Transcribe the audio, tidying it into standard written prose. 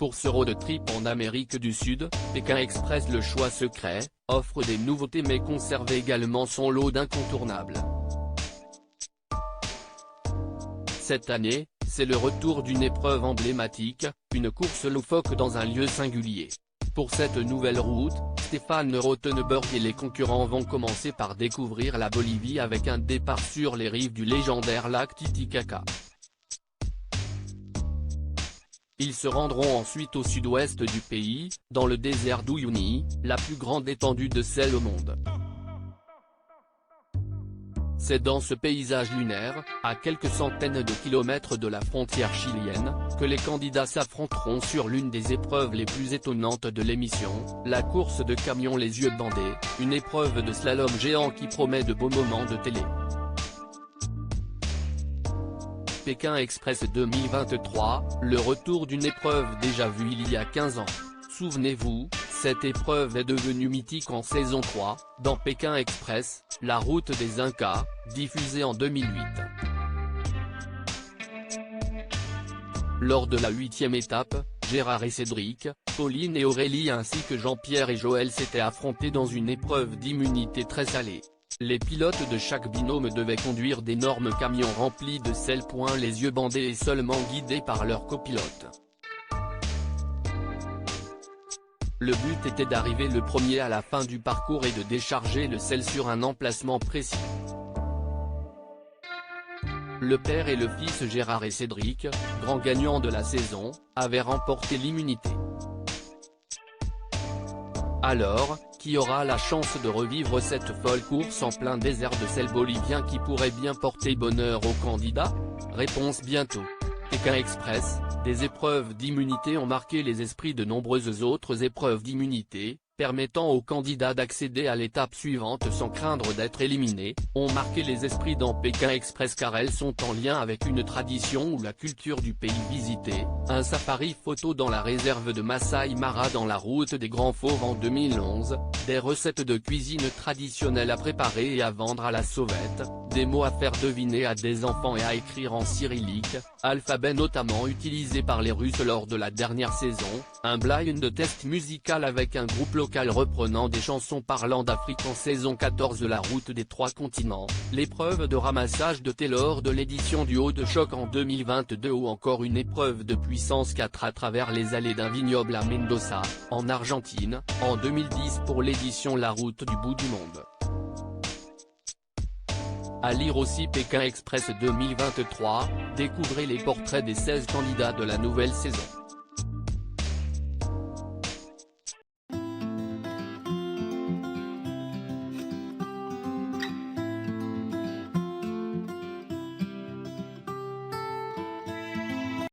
Pour ce road trip en Amérique du Sud, Pékin Express, le choix secret, offre des nouveautés mais conserve également son lot d'incontournables. Cette année, c'est le retour d'une épreuve emblématique, une course loufoque dans un lieu singulier. Pour cette nouvelle route, Stéphane Rothenberg et les concurrents vont commencer par découvrir la Bolivie avec un départ sur les rives du légendaire lac Titicaca. Ils se rendront ensuite au sud-ouest du pays, dans le désert d'Uyuni, la plus grande étendue de sel au monde. C'est dans ce paysage lunaire, à quelques centaines de kilomètres de la frontière chilienne, que les candidats s'affronteront sur l'une des épreuves les plus étonnantes de l'émission, la course de camions les yeux bandés, une épreuve de slalom géant qui promet de beaux moments de télé. Pékin Express 2023, le retour d'une épreuve déjà vue il y a 15 ans. Souvenez-vous, cette épreuve est devenue mythique en saison 3, dans Pékin Express, la route des Incas, diffusée en 2008. Lors de la 8e étape, Gérard et Cédric, Pauline et Aurélie ainsi que Jean-Pierre et Joël s'étaient affrontés dans une épreuve d'immunité très salée. Les pilotes de chaque binôme devaient conduire d'énormes camions remplis de sel. Les yeux bandés et seulement guidés par leur copilote. Le but était d'arriver le premier à la fin du parcours et de décharger le sel sur un emplacement précis. Le père et le fils Gérard et Cédric, grands gagnants de la saison, avaient remporté l'immunité. Alors, qui aura la chance de revivre cette folle course en plein désert de sel bolivien qui pourrait bien porter bonheur aux candidats? Réponse bientôt. Pékin Express, des épreuves d'immunité ont marqué les esprits de nombreuses autres épreuves d'immunité, permettant aux candidats d'accéder à l'étape suivante sans craindre d'être éliminés, ont marqué les esprits dans Pékin Express car elles sont en lien avec une tradition ou la culture du pays visité, un safari photo dans la réserve de Masai Mara dans la route des Grands Fauves en 2011, des recettes de cuisine traditionnelles à préparer et à vendre à la sauvette, des mots à faire deviner à des enfants et à écrire en cyrillique, alphabet notamment utilisé par les Russes lors de la dernière saison, un blind test musical avec un groupe local reprenant des chansons parlant d'Afrique en saison 14 de la route des 3 continents, l'épreuve de ramassage de thé lors de l'édition du Haut de Choc en 2022 ou encore une épreuve de puissance 4 à travers les allées d'un vignoble à Mendoza, en Argentine, en 2010 pour l'édition La Route du Bout du Monde. À lire aussi Pékin Express 2023, découvrez les portraits des 16 candidats de la nouvelle saison.